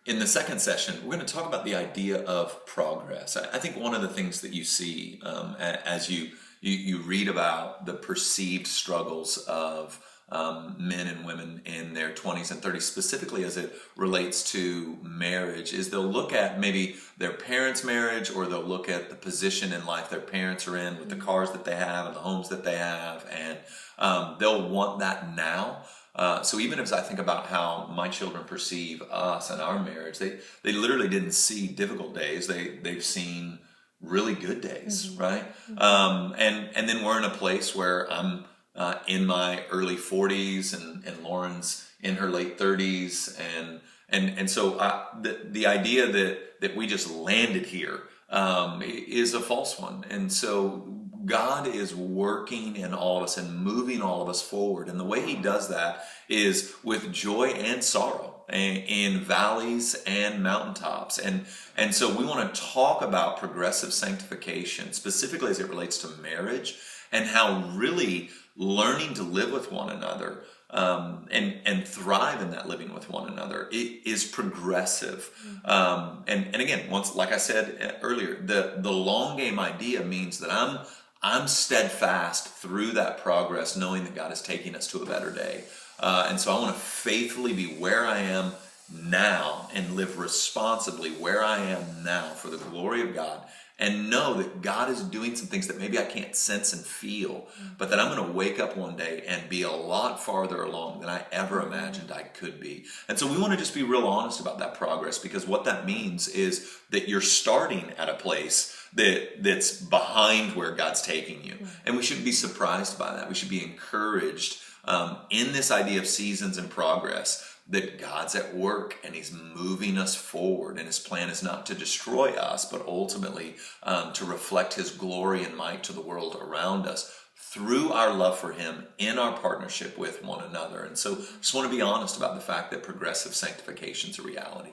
In the second session, we're going to talk about the idea of progress. I think one of the things that you see as you read about the perceived struggles of men and women in their 20s and 30s, specifically as it relates to marriage, is they'll look at maybe their parents' marriage, or they'll look at the position in life their parents are in with the cars that they have and the homes that they have, and they'll want that now. So even as I think about how my children perceive us and our marriage, they literally didn't see difficult days. They've seen really good days, right? And then we're in a place where I'm in my early 40s, and Lauren's in her late 30s, and so the idea that we just landed here is a false one. And so God is working in all of us and moving all of us forward. And the way he does that is with joy and sorrow, in valleys and mountaintops. And so we want to talk about progressive sanctification, specifically as it relates to marriage, and how really learning to live with one another and thrive in that living with one another, it is progressive. And again, once, like I said earlier, the long game idea means that I'm steadfast through that progress, knowing that God is taking us to a better day. And so I want to faithfully be where I am now and live responsibly where I am now for the glory of God, and know that God is doing some things that maybe I can't sense and feel, but that I'm going to wake up one day and be a lot farther along than I ever imagined I could be. And so we want to just be real honest about that progress, because what that means is that you're starting at a place that's behind where God's taking you. And we shouldn't be surprised by that. We should be encouraged in this idea of seasons and progress, that God's at work and he's moving us forward, and his plan is not to destroy us, but ultimately to reflect his glory and might to the world around us through our love for him in our partnership with one another. And so just want to be honest about the fact that progressive sanctification is a reality.